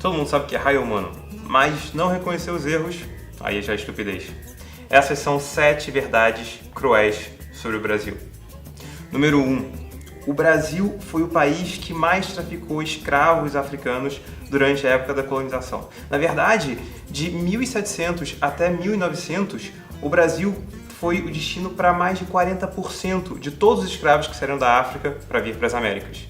Todo mundo sabe que errar é humano, mas não reconhecer os erros, aí já é estupidez. Essas são 7 verdades cruéis sobre o Brasil. Número 1. O Brasil foi o país que mais traficou escravos africanos durante a época da colonização. Na verdade, de 1700 até 1900, o Brasil foi o destino para mais de 40% de todos os escravos que saíram da África para vir para as Américas.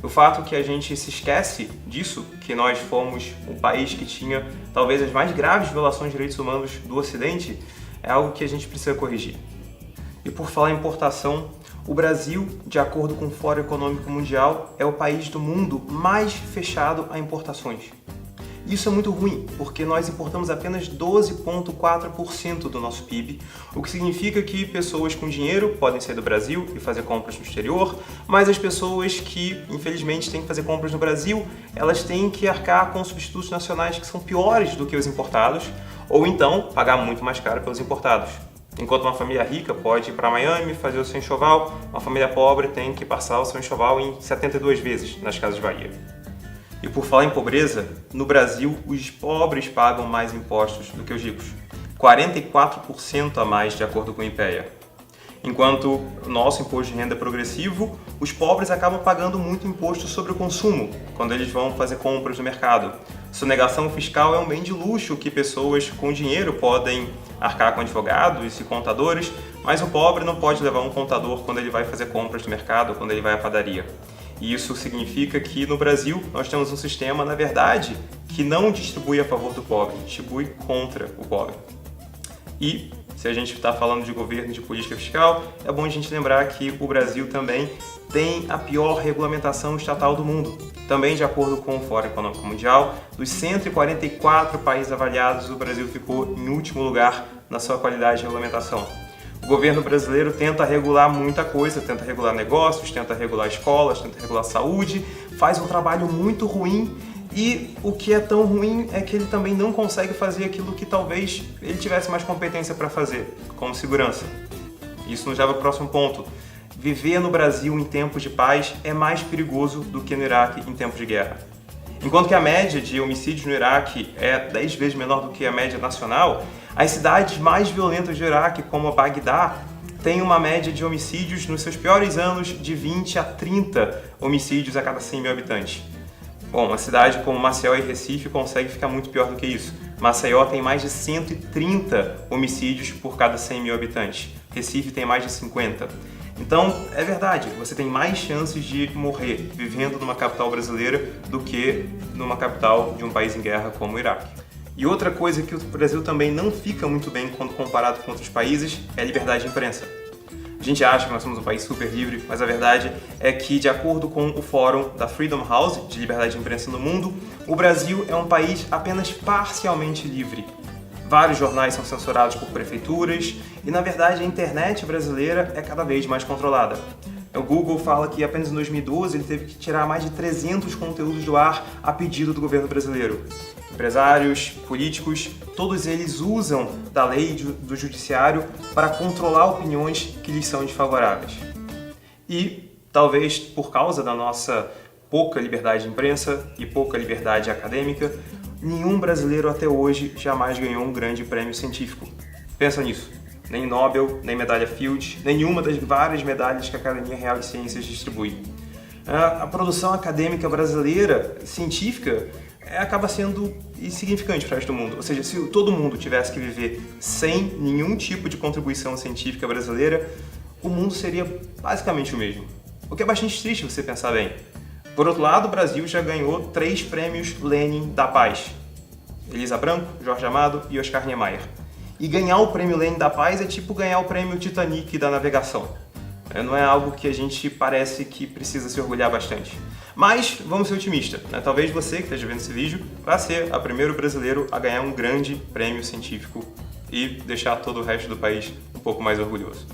O fato que a gente se esquece disso, que nós fomos o país que tinha talvez as mais graves violações de direitos humanos do Ocidente, é algo que a gente precisa corrigir. E por falar em importação, o Brasil, de acordo com o Fórum Econômico Mundial, é o país do mundo mais fechado a importações. Isso é muito ruim, porque nós importamos apenas 12,4% do nosso PIB, o que significa que pessoas com dinheiro podem sair do Brasil e fazer compras no exterior, mas as pessoas que, infelizmente, têm que fazer compras no Brasil, elas têm que arcar com substitutos nacionais que são piores do que os importados, ou então pagar muito mais caro pelos importados. Enquanto uma família rica pode ir para Miami fazer o seu enxoval, uma família pobre tem que passar o seu enxoval em 72 vezes nas Casas Bahia. E por falar em pobreza, no Brasil os pobres pagam mais impostos do que os ricos, 44% a mais de acordo com o IPEA. Enquanto o nosso imposto de renda é progressivo, os pobres acabam pagando muito imposto sobre o consumo quando eles vão fazer compras no mercado. Sonegação fiscal é um bem de luxo que pessoas com dinheiro podem arcar com advogados e contadores, mas o pobre não pode levar um contador quando ele vai fazer compras no mercado, quando ele vai à padaria. E isso significa que no Brasil nós temos um sistema, na verdade, que não distribui a favor do pobre, distribui contra o pobre. E se a gente está falando de governo e de política fiscal, é bom a gente lembrar que o Brasil também tem a pior regulamentação estatal do mundo. Também de acordo com o Fórum Econômico Mundial, dos 144 países avaliados, o Brasil ficou em último lugar na sua qualidade de regulamentação. O governo brasileiro tenta regular muita coisa, tenta regular negócios, tenta regular escolas, tenta regular saúde, faz um trabalho muito ruim e o que é tão ruim é que ele também não consegue fazer aquilo que talvez ele tivesse mais competência para fazer, como segurança. Isso nos leva ao próximo ponto. Viver no Brasil em tempos de paz é mais perigoso do que no Iraque em tempos de guerra. Enquanto que a média de homicídios no Iraque é 10 vezes menor do que a média nacional, as cidades mais violentas do Iraque, como a Bagdá, têm uma média de homicídios nos seus piores anos de 20 a 30 homicídios a cada 100 mil habitantes. Bom, uma cidade como Maceió e Recife consegue ficar muito pior do que isso. Maceió tem mais de 130 homicídios por cada 100 mil habitantes. Recife tem mais de 50. Então, é verdade, você tem mais chances de morrer vivendo numa capital brasileira do que numa capital de um país em guerra como o Iraque. E outra coisa que o Brasil também não fica muito bem quando comparado com outros países é a liberdade de imprensa. A gente acha que nós somos um país super livre, mas a verdade é que, de acordo com o fórum da Freedom House, de liberdade de imprensa no mundo, o Brasil é um país apenas parcialmente livre. Vários jornais são censurados por prefeituras e, na verdade, a internet brasileira é cada vez mais controlada. O Google fala que apenas em 2012 ele teve que tirar mais de 300 conteúdos do ar a pedido do governo brasileiro. Empresários, políticos, todos eles usam da lei do judiciário para controlar opiniões que lhes são desfavoráveis. E, talvez por causa da nossa pouca liberdade de imprensa e pouca liberdade acadêmica, nenhum brasileiro até hoje jamais ganhou um grande prêmio científico. Pensa nisso. Nem Nobel, nem medalha Fields, nenhuma das várias medalhas que a Academia Real de Ciências distribui. A produção acadêmica brasileira, científica, acaba sendo insignificante para o resto do mundo. Ou seja, se todo mundo tivesse que viver sem nenhum tipo de contribuição científica brasileira, o mundo seria basicamente o mesmo. O que é bastante triste você pensar bem. Por outro lado, o Brasil já ganhou 3 prêmios Lenin da Paz. Elisa Branco, Jorge Amado e Oscar Niemeyer. E ganhar o prêmio Lenin da Paz é tipo ganhar o prêmio Titanic da navegação. Não é algo que a gente parece que precisa se orgulhar bastante. Mas vamos ser otimistas, né? Talvez você que esteja vendo esse vídeo vá ser o primeiro brasileiro a ganhar um grande prêmio científico e deixar todo o resto do país um pouco mais orgulhoso.